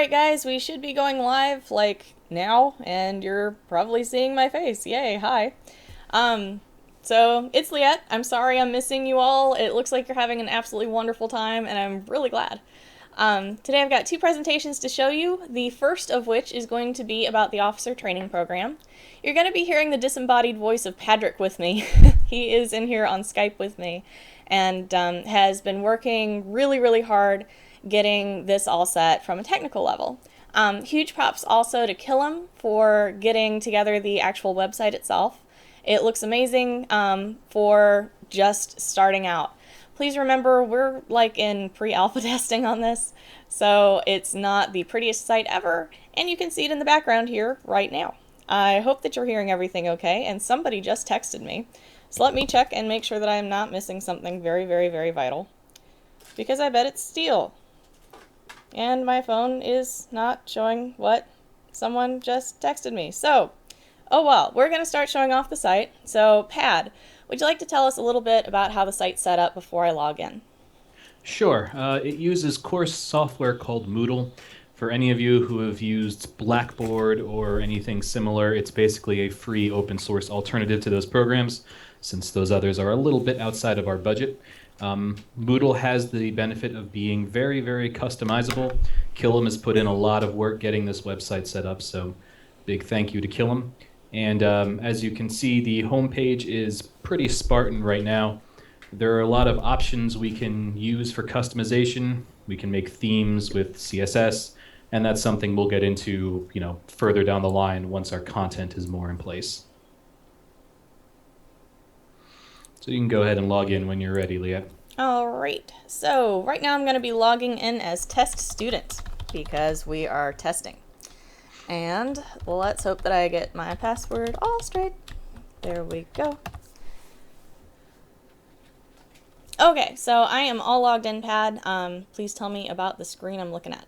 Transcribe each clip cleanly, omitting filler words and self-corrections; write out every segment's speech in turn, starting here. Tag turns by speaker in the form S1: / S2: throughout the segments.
S1: Alright guys, we should be going live, like, now, and you're probably seeing my face. Yay, hi. So, it's Liette. I'm sorry I'm missing you all. It looks like you're having an absolutely wonderful time, and I'm really glad. Today I've got two presentations to show you, the first of which is going to be about the officer training program. You're going to be hearing the disembodied voice of Patrick with me. He is in here on Skype with me, and has been working really, really hard getting this all set from a technical level. Huge props also to Killam for getting together the actual website itself. It looks amazing for just starting out. Please remember, we're like in pre-alpha testing on this, so it's not the prettiest site ever, and you can see it in the background here right now. I hope that you're hearing everything okay, and somebody just texted me. So let me check and make sure that I am not missing something very, very, very vital. Because I bet it's Steel. And my phone is not showing what someone just texted me. So, oh well, we're going to start showing off the site. So, Pad, would you like to tell us a little bit about how the site's set up before I log in?
S2: Sure. It uses course software called Moodle. For any of you who have used Blackboard or anything similar, it's basically a free open source alternative to those programs, since those others are a little bit outside of our budget. Moodle has the benefit of being very, very customizable. Killam has put in a lot of work getting this website set up, so big thank you to Killam. And as you can see, the homepage is pretty Spartan right now. There are a lot of options we can use for customization. We can make themes with CSS, and that's something we'll get into, further down the line once our content is more in place. So you can go ahead and log in when you're ready, Liette.
S1: Alright, so right now I'm going to be logging in as test student because we are testing. And let's hope that I get my password all straight. There we go. Okay, so I am all logged in, Pad. Please tell me about the screen I'm looking at.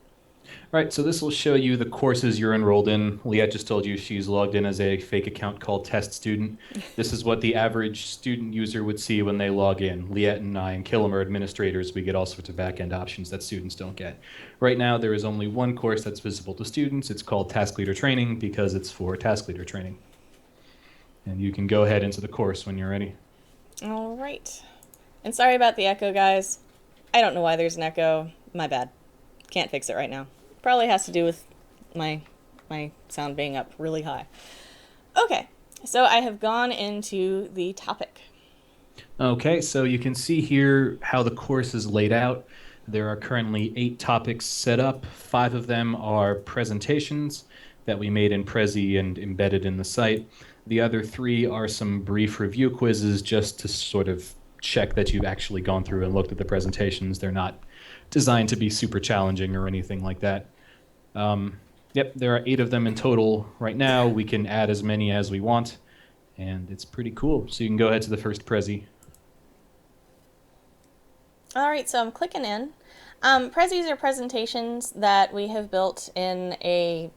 S2: Right, so this will show you the courses you're enrolled in. Liette just told you she's logged in as a fake account called Test Student. This is what the average student user would see when they log in. Liette and I and Killam are administrators. We get all sorts of back-end options that students don't get. Right now, there is only one course that's visible to students. It's called Task Leader Training because it's for Task Leader Training. And you can go ahead into the course when you're ready.
S1: All right. And sorry about the echo, guys. I don't know why there's an echo. My bad. Can't fix it right now. Probably has to do with my sound being up really high. Okay, so I have gone into the topic.
S2: Okay, so you can see here how the course is laid out. There are currently 8 topics set up. 5 of them are presentations that we made in Prezi and embedded in the site. The other 3 are some brief review quizzes just to sort of check that you've actually gone through and looked at the presentations. They're not designed to be super challenging or anything like that. Yep, there are 8 of them in total right now. We can add as many as we want, and it's pretty cool. So you can go ahead to the first Prezi.
S1: All right, so I'm clicking in. Prezis are presentations that we have built in a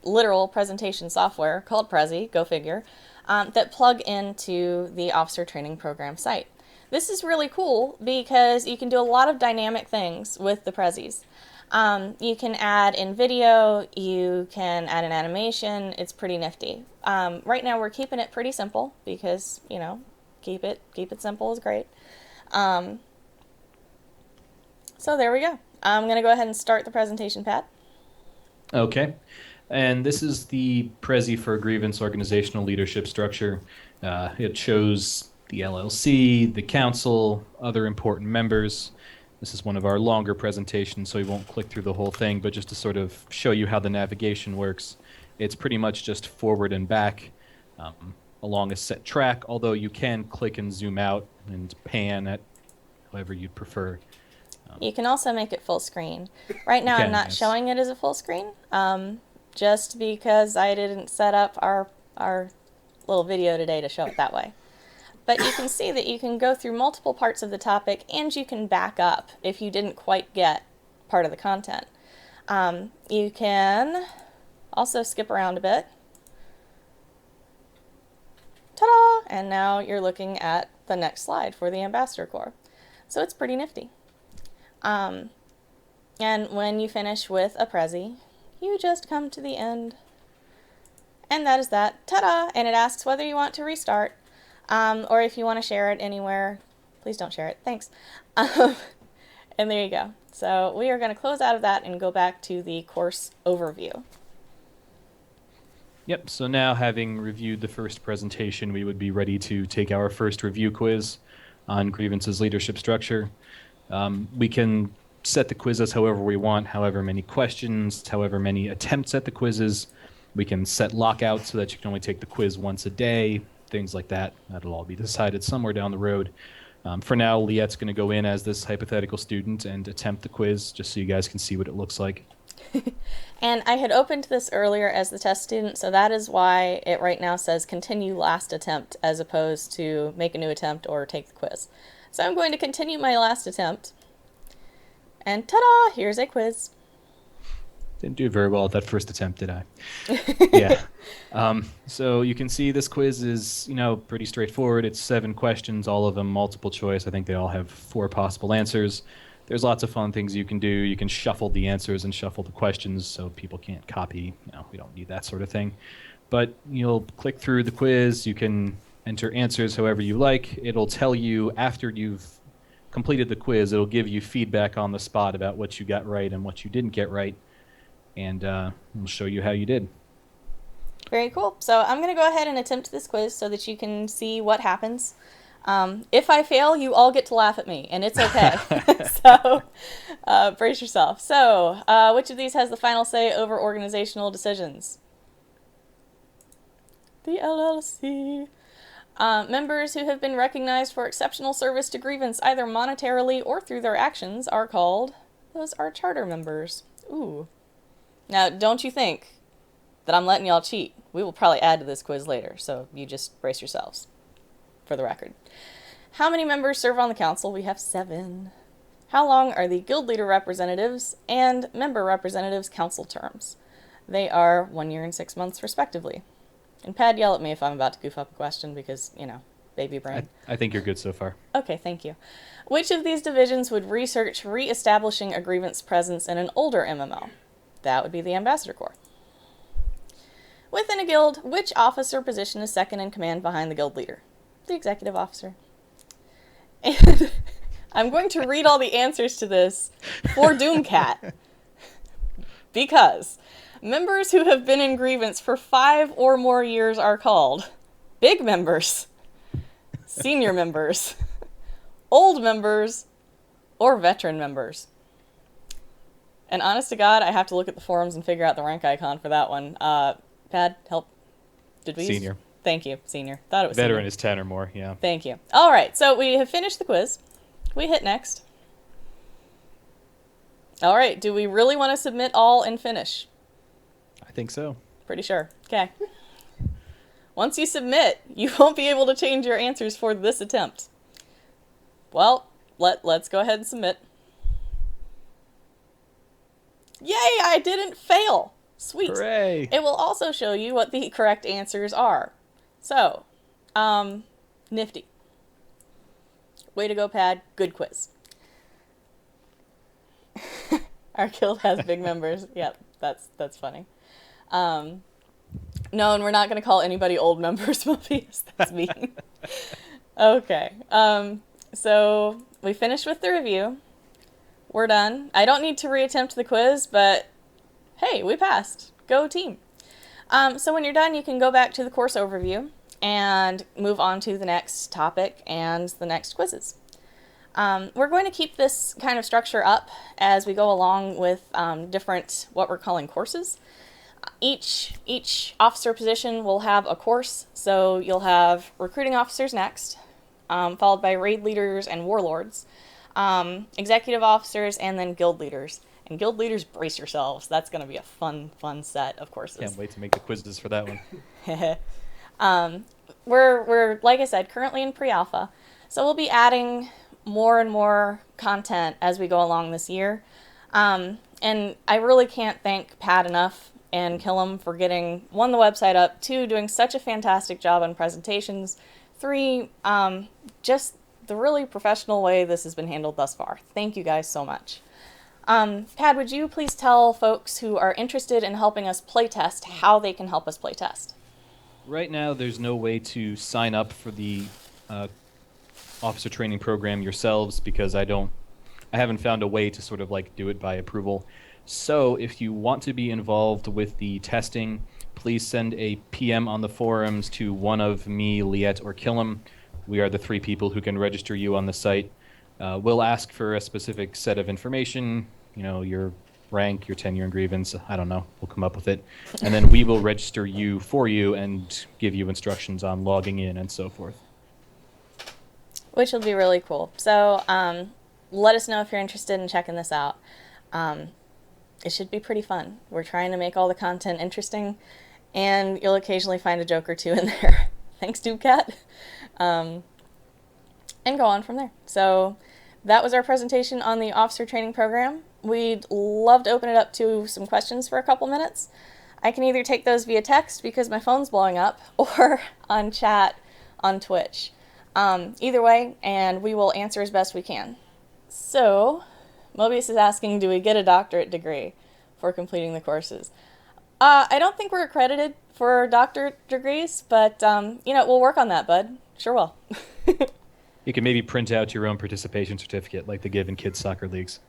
S1: literal presentation software called Prezi, go figure, that plug into the officer training program site. This is really cool because you can do a lot of dynamic things with the Prezis. You can add in video, you can add an animation, it's pretty nifty. Right now we're keeping it pretty simple because, keep it simple is great. So there we go. I'm going to go ahead and start the presentation, Pat.
S2: Okay. And this is the Prezi for Grievance organizational leadership structure. It shows the LLC, the council, other important members. This is one of our longer presentations, so we won't click through the whole thing, but just to sort of show you how the navigation works. It's pretty much just forward and back along a set track, although you can click and zoom out and pan at however you'd prefer.
S1: You can also make it full screen. Right now I'm not showing it as a full screen, just because I didn't set up our little video today to show it that way. But you can see that you can go through multiple parts of the topic and you can back up if you didn't quite get part of the content. You can also skip around a bit. Ta-da! And now you're looking at the next slide for the Ambassador Corps. So it's pretty nifty. And when you finish with a Prezi, You just come to the end. And that is that. Ta-da! And it asks whether you want to restart, or if you want to share it anywhere. Please don't share it. Thanks. And there you go. So we are going to close out of that and go back to the course overview.
S2: Yep, so now having reviewed the first presentation, we would be ready to take our first review quiz on Grievance's leadership structure. We can set the quizzes however we want, however many questions, however many attempts at the quizzes. We can set lockouts so that you can only take the quiz once a day, things like that. That'll all be decided somewhere down the road. For now, Liette's going to go in as this hypothetical student and attempt the quiz, just so you guys can see what it looks like.
S1: And I had opened this earlier as the test student, so that is why it right now says continue last attempt as opposed to make a new attempt or take the quiz. So I'm going to continue my last attempt. And ta-da! Here's a quiz.
S2: Didn't do very well at that first attempt, did I? Yeah. So you can see this quiz is, pretty straightforward. It's 7 questions, all of them multiple choice. I think they all have 4 possible answers. There's lots of fun things you can do. You can shuffle the answers and shuffle the questions so people can't copy. We don't need that sort of thing. But you'll click through the quiz. You can enter answers however you like. It'll tell you after you've completed the quiz, it'll give you feedback on the spot about what you got right and what you didn't get right. And we'll show you how you did.
S1: Very cool. So I'm going to go ahead and attempt this quiz so that you can see what happens. If I fail, you all get to laugh at me, and it's okay. So brace yourself. So which of these has the final say over organizational decisions? The LLC. Members who have been recognized for exceptional service to Grievance, either monetarily or through their actions, are called... Those are charter members. Ooh. Now, don't you think that I'm letting y'all cheat? We will probably add to this quiz later, so you just brace yourselves, for the record. How many members serve on the council? We have 7. How long are the guild leader representatives and member representatives' council terms? They are 1 year and 6 months, respectively. And Pad, yell at me if I'm about to goof up a question because, baby brain.
S2: I think you're good so far.
S1: Okay, thank you. Which of these divisions would research re-establishing a Grievance presence in an older MMO? That would be the Ambassador Corps. Within a guild, which officer position is second in command behind the guild leader? The executive officer. And I'm going to read all the answers to this for Doomcat. Because members who have been in Grievance for 5 or more years are called big members, senior members, old members, or veteran members. And honest to God, I have to look at the forums and figure out the rank icon for that one. Pad, help. Did we
S2: Senior.
S1: Thank you, senior. Thought it was
S2: Veteran
S1: senior.
S2: is 10 or more, yeah.
S1: Thank you. All right, so we have finished the quiz. We hit next. All right, do we really want to submit all and finish?
S2: I think so.
S1: Pretty sure. Okay. Once you submit, you won't be able to change your answers for this attempt. Well, let's go ahead and submit. Yay, I didn't fail. Sweet.
S2: Hooray.
S1: It will also show you what the correct answers are. So, nifty. Way to go, Pad. Good quiz. Our guild has big members. Yep, that's funny. No, and we're not going to call anybody old members, Mobius. That's mean. Okay. So we finished with the review. We're done. I don't need to reattempt the quiz, but hey, we passed. Go team. So when you're done, you can go back to the course overview and move on to the next topic and the next quizzes. We're going to keep this kind of structure up as we go along with different, what we're calling courses. Each officer position will have a course, so you'll have recruiting officers next, followed by raid leaders and warlords, executive officers, and then guild leaders. And guild leaders, brace yourselves. That's going to be a fun set of courses.
S2: Can't wait to make the quizzes for that one.
S1: We're, like I said, currently in pre-alpha, so we'll be adding more and more content as we go along this year. And I really can't thank Pat enough and Killam for getting, 1, the website up, 2, doing such a fantastic job on presentations, 3, just the really professional way this has been handled thus far. Thank you guys so much. Pad, would you please tell folks who are interested in helping us playtest how they can help us playtest?
S2: Right now, there's no way to sign up for the uh, officer training program yourselves because I haven't found a way to sort of like do it by approval. So if you want to be involved with the testing, please send a PM on the forums to one of me, Liette, or Killam. We are the three people who can register you on the site. We'll ask for a specific set of information, your rank, your tenure in Grievance. I don't know. We'll come up with it. And then we will register you for you and give you instructions on logging in and so forth.
S1: Which will be really cool. So let us know if you're interested in checking this out. It should be pretty fun. We're trying to make all the content interesting, and you'll occasionally find a joke or two in there. Thanks, Dubecat. And go on from there. So that was our presentation on the officer training program. We'd love to open it up to some questions for a couple minutes. I can either take those via text because my phone's blowing up, or on chat on Twitch. Either way, and we will answer as best we can. So, Mobius is asking, do we get a doctorate degree for completing the courses? I don't think we're accredited for doctorate degrees, but, we'll work on that, bud. Sure will.
S2: You can maybe print out your own participation certificate like they give in kids' soccer leagues.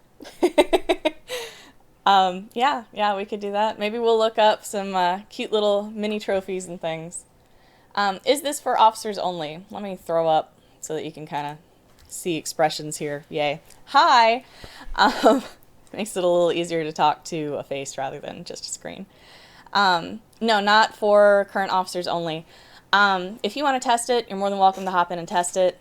S1: Yeah, we could do that. Maybe we'll look up some cute little mini trophies and things. Is this for officers only? Let me throw up so that you can kind of see expressions here. Yay. Hi! Makes it a little easier to talk to a face rather than just a screen. No, not for current officers only. If you want to test it, you're more than welcome to hop in and test it.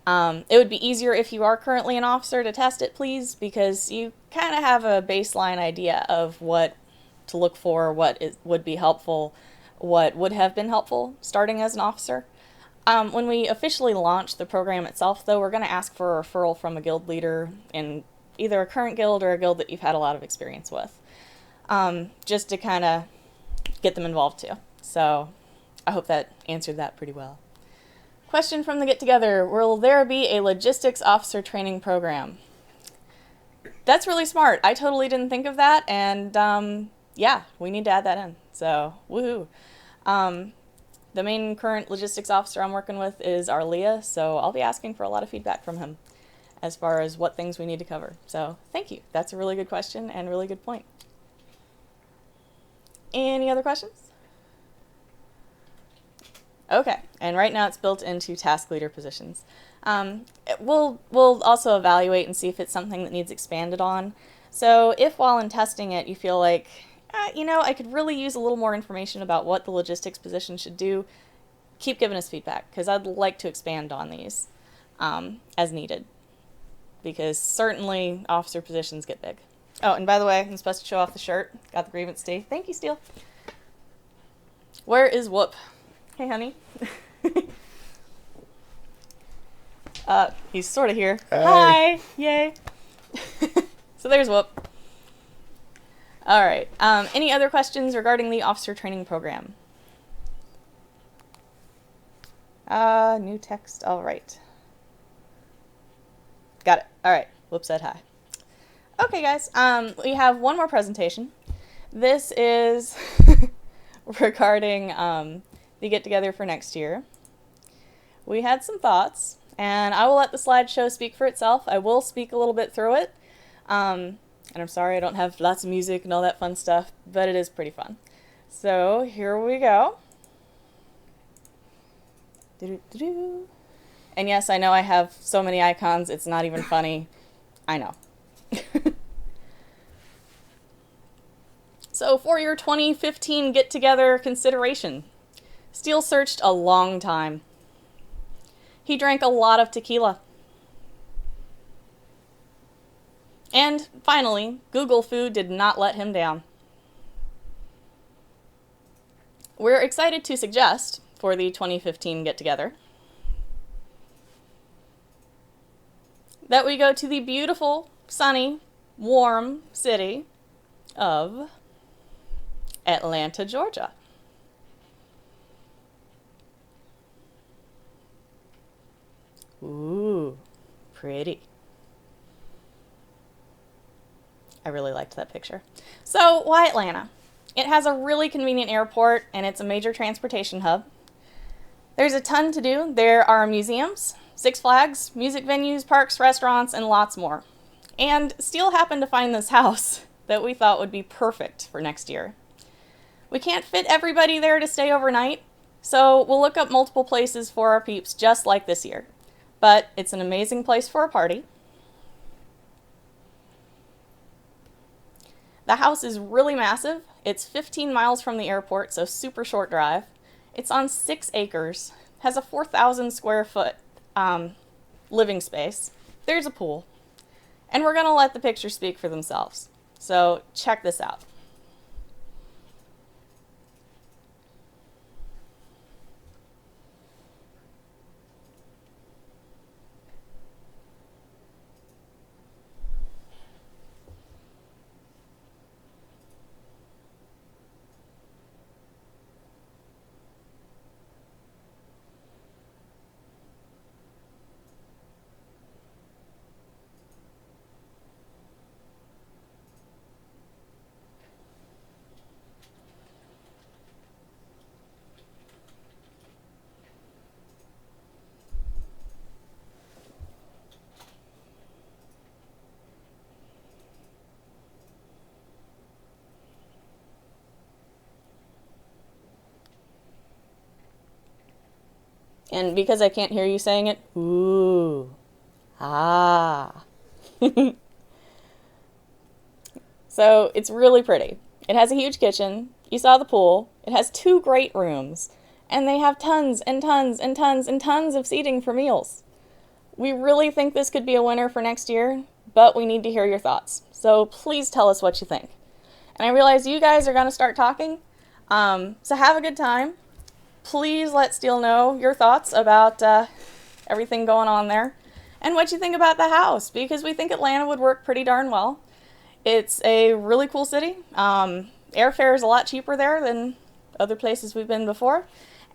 S1: It would be easier if you are currently an officer to test it, please, because you kind of have a baseline idea of what to look for, would be helpful, what would have been helpful starting as an officer. When we officially launch the program itself, though, we're going to ask for a referral from a guild leader in either a current guild or a guild that you've had a lot of experience with, just to kind of get them involved too. So I hope that answered that pretty well. Question from the get-together, will there be a logistics officer training program? That's really smart. I totally didn't think of that, and yeah, we need to add that in. So, woohoo. The main current logistics officer I'm working with is our Liette, so I'll be asking for a lot of feedback from him as far as what things we need to cover. So, thank you. That's a really good question and really good point. Any other questions? Okay, and right now it's built into task leader positions. We'll also evaluate and see if it's something that needs expanded on. So if while in testing it you feel like, I could really use a little more information about what the logistics position should do, keep giving us feedback, because I'd like to expand on these as needed. Because certainly officer positions get big. Oh, and by the way, I'm supposed to show off the shirt. Got the Grievance tee. Thank you, Steele. Where is Whoop? Hey, honey. He's sort of here. Hi. Yay. So there's Whoop. All right. Any other questions regarding the officer training program? New text. All right. Got it. All right. Whoop said hi. Okay, guys. We have one more presentation. This is regarding the get-together for next year. We had some thoughts, and I will let the slideshow speak for itself. I will speak a little bit through it. And I'm sorry I don't have lots of music and all that fun stuff, but it is pretty fun. So here we go. And yes, I know I have so many icons, it's not even funny. I know. So for your 2015 get-together consideration, Steele searched a long time. He drank a lot of tequila. And finally, Google food did not let him down. We're excited to suggest, for the 2015 get-together, that we go to the beautiful, sunny, warm city of Atlanta, Georgia. Ooh, pretty. I really liked that picture. So, why Atlanta? It has a really convenient airport and it's a major transportation hub. There's a ton to do. There are museums, Six Flags, music venues, parks, restaurants, and lots more. And Steele happened to find this house that we thought would be perfect for next year. We can't fit everybody there to stay overnight, so we'll look up multiple places for our peeps just like this year. But it's an amazing place for a party. The house is really massive. It's 15 miles from the airport, so super short drive. It's on 6 acres, has a 4,000 square foot living space. There's a pool. And we're gonna let the pictures speak for themselves. So check this out. And because I can't hear you saying it, ooh, ah. So it's really pretty. It has a huge kitchen. You saw the pool. It has 2 great rooms. And they have tons and tons and tons and tons of seating for meals. We really think this could be a winner for next year, but we need to hear your thoughts. So please tell us what you think. And I realize you guys are going to start talking. So have a good time. Please let Steele know your thoughts about everything going on there and what you think about the house, because we think Atlanta would work pretty darn well. It's a really cool city. Airfare is a lot cheaper there than other places we've been before,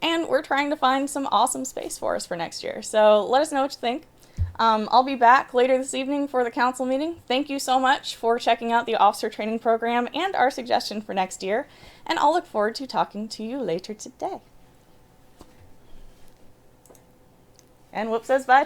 S1: and we're trying to find some awesome space for us for next year. So let us know what you think. I'll be back later this evening for the council meeting. Thank you so much for checking out the officer training program and our suggestion for next year, and I'll look forward to talking to you later today. And Whoop says bye.